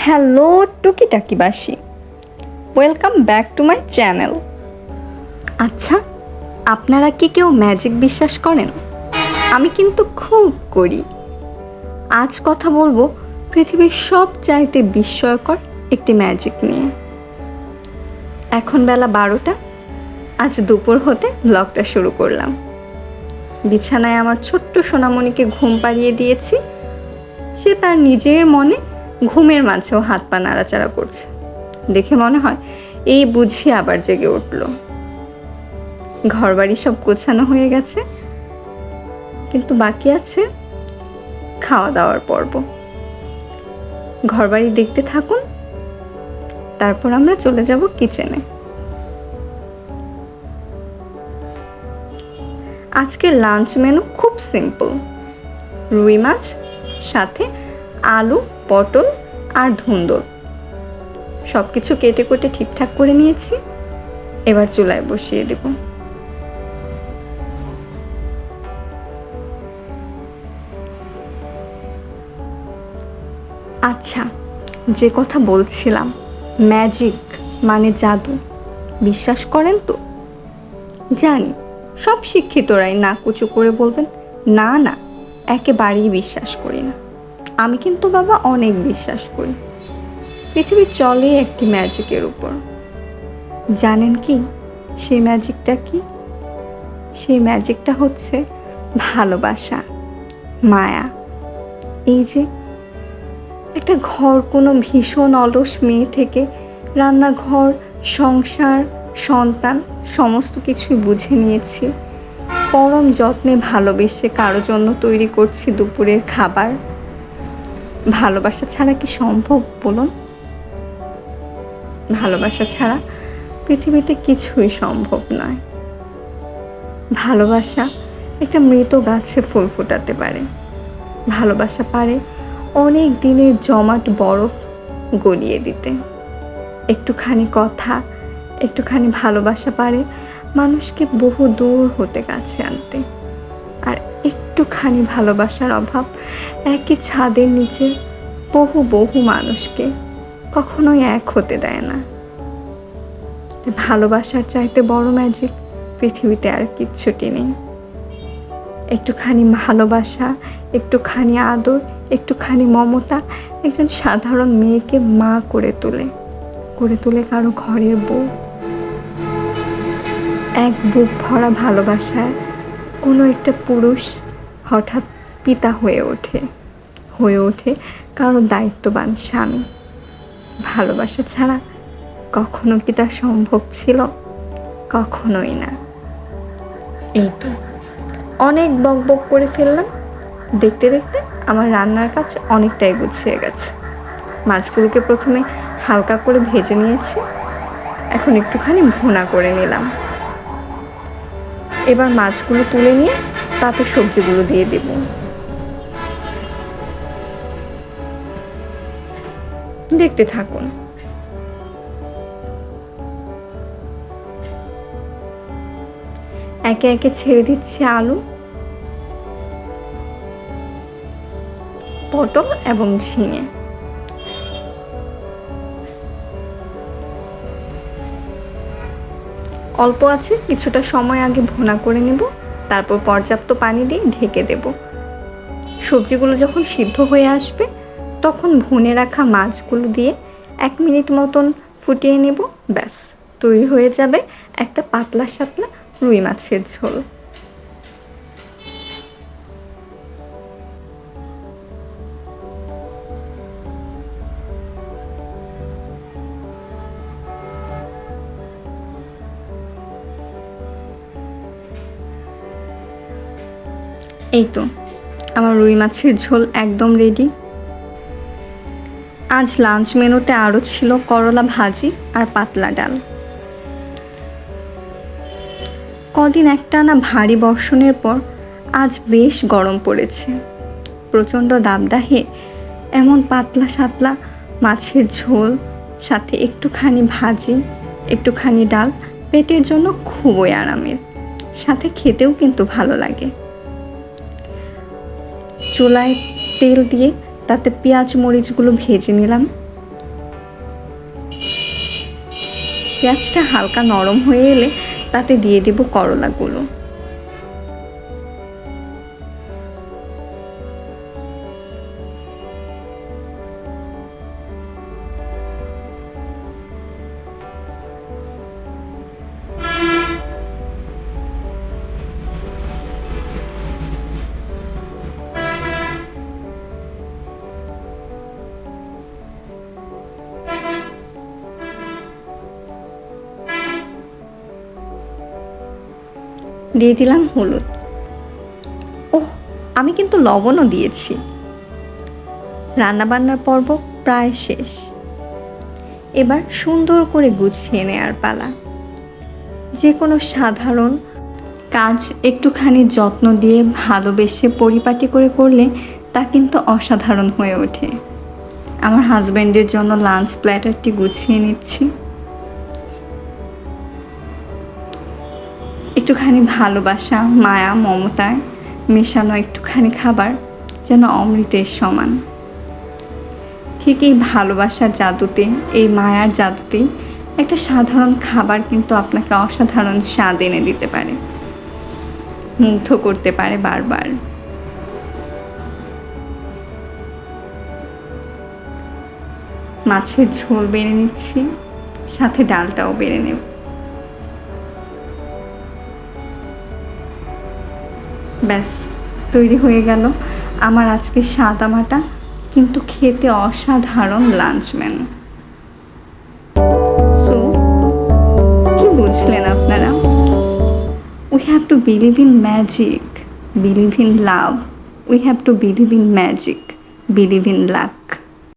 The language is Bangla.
হ্যালো টুকিটাকিবাসী, welcome back to my channel. আচ্ছা, আপনারা কি কেউ ম্যাজিক বিশ্বাস করেন? আমি কিন্তু খুব করি। আজ কথা বলবো পৃথিবীর সবচাইতে বিস্ময়কর একটি ম্যাজিক নিয়ে। এখন বেলা 12টা, আজ দুপুর হতে ব্লগটা শুরু করলাম। বিছানায় আমার ছোট্ট সোনামণিকে ঘুম পাড়িয়ে দিয়েছি। সে তার নিজের মনে ঘুমের মাঝেও হাত পা নাড়াচাড়া করছে। দেখে মনে হয় এই বুঝি আবার জেগে উঠল। ঘরবাড়ি সব গোছানো হয়ে গেছে, কিন্তু বাকি আছে খাওয়া দাওয়ার পর্ব। ঘরবাড়ি দেখতে থাকুন, তারপর আমরা চলে যাব কিচেনে। আজকের লাঞ্চ মেনু খুব সিম্পল। রুই মাছ, সাথে আলু, পটল আর ধুন্দল। সব কিছু কেটে কুটে ঠিকঠাক করে নিয়েছি। এবার চুলায় বসিয়ে দেব। আচ্ছা, যে কথা বলছিলাম, ম্যাজিক মানে জাদু, বিশ্বাস করেন তো? জানি সব শিক্ষিতরাই নাকুচু করে বলবেন না না, একেবারেই বিশ্বাস করি না। আমি কিন্তু বাবা অনেক বিশ্বাস করি। পৃথিবী চলে একটি ম্যাজিকের উপর। জানেন কি সেই ম্যাজিকটা কি? সেই ম্যাজিকটা হচ্ছে ভালোবাসা, মায়া। এই যে একটা ঘর কোনো ভীষণ অলস মেয়ে থেকে রান্নাঘর, সংসার, সন্তান সমস্ত কিছুই বুঝে নিয়েছি। পরম যত্নে ভালোবেসে কারো জন্য তৈরি করছি দুপুরের খাবার। ভালোবাসা ছাড়া কি সম্ভব বলুন? ভালোবাসা ছাড়া পৃথিবীতে কিছুই সম্ভব নয়। ভালোবাসা একটা মৃত গাছে ফুল ফোটাতে পারে। ভালোবাসা পারে অনেক দিনের জমাট বরফ গলিয়ে দিতে। একটুখানি কথা, একটুখানি ভালোবাসা পারে মানুষকে বহু দূর হতে কাছে আনতে। আর একটুখানি ভালোবাসার অভাব একই ছাদের নিচে বহু বহু মানুষকে কখনোই এক হতে দেয় না। ভালোবাসার চাইতে বড় ম্যাজিক পৃথিবীতে আর কিচ্ছুটি নেই। একটুখানি ভালোবাসা, একটুখানি আদর, একটুখানি মমতা একজন সাধারণ মেয়েকে মা করে তোলে কারো ঘরের বউ। এক বুক ভরা ভালোবাসায় কোনো একটা পুরুষ হঠাৎ পিতা হয়ে ওঠে কারো দায়িত্ববান স্বামী। ভালোবাসা ছাড়া কখনো কি তা সম্ভব ছিল? কখনোই না। এই তো অনেক বকবক করে ফেললাম। দেখতে দেখতে আমার রান্নার কাজ অনেকটাই গুছিয়ে গেছে। মাছগুলোকে প্রথমে হালকা করে ভেজে নিয়েছি, এখন একটুখানি ভুনা করে নিলাম। এবার মাছগুলো তুলে নিয়ে তাতে সবজিগুলো দিয়ে দেব। দেখতে থাকুন। একে একে ছেড়ে দিচ্ছি আলু, পটল এবং ঝিঙে। অল্প আছে, কিছুটা সময় আগে ভুনা করে নেব, তারপর পর্যাপ্ত পানি দিয়ে ঢেকে দেব। সবজিগুলো যখন সিদ্ধ হয়ে আসবে তখন ভুনে রাখা মাছগুলো দিয়ে 1 মিনিট মতন ফুটিয়ে নেব। ব্যাস, তৈরি হয়ে যাবে একটা পাতলা সাতলা রুই মাছের ঝোল। এই তো আমার রুই মাছের ঝোল একদম রেডি। আজ লাঞ্চ মেনুতে আরও ছিল করলা ভাজি আর পাতলা ডাল। কদিন একটানা ভারী বর্ষণের পর আজ বেশ গরম পড়েছে। প্রচণ্ড দাবদাহে এমন পাতলা সাতলা মাছের ঝোল, সাথে একটুখানি ভাজি, একটুখানি ডাল পেটের জন্য খুবই আরামের, সাথে খেতেও কিন্তু ভালো লাগে। চুলায় তেল দিয়ে তাতে পেঁয়াজ মরিচগুলো ভেজে নিলাম। পেঁয়াজটা হালকা নরম হয়ে এলে তাতে দিয়ে দেব করলাগুলো। দিয়ে দিলাম হলুদ। ওহ, আমি কিন্তু লবণও দিয়েছি। রান্নাবান্নার পর্ব প্রায় শেষ। এবার সুন্দর করে গুছিয়ে নেওয়ার পালা। যে কোনো সাধারণ কাজ একটুখানি যত্ন দিয়ে ভালোবেসে পরিপাটি করে করলে তা কিন্তু অসাধারণ হয়ে ওঠে। আমার হাজব্যান্ডের জন্য লাঞ্চ প্ল্যাটারটি গুছিয়ে নিচ্ছি। একটুখানি ভালোবাসা, মায়া, মমতায় মেশানো একটুখানি খাবার যেন অমৃতের সমান। ঠিক এই ভালোবাসার জাদুতে, এই মায়ার জাদুতেই একটা সাধারণ খাবার কিন্তু আপনাকে অসাধারণ স্বাদ এনে দিতে পারে, মুগ্ধ করতে পারে বারবার। মাছের ঝোল বেড়ে নিচ্ছি, সাথে ডালটাও বেড়ে নেব। ব্যাস, তৈরি হয়ে গেল আমার আজকে সাদামাটা কিন্তু খেতে অসাধারণ লাঞ্চ মেনু। সো কি বুঝলেন আপনারা? We have to believe in magic, believe in love, we have to believe in magic, believe in lakh.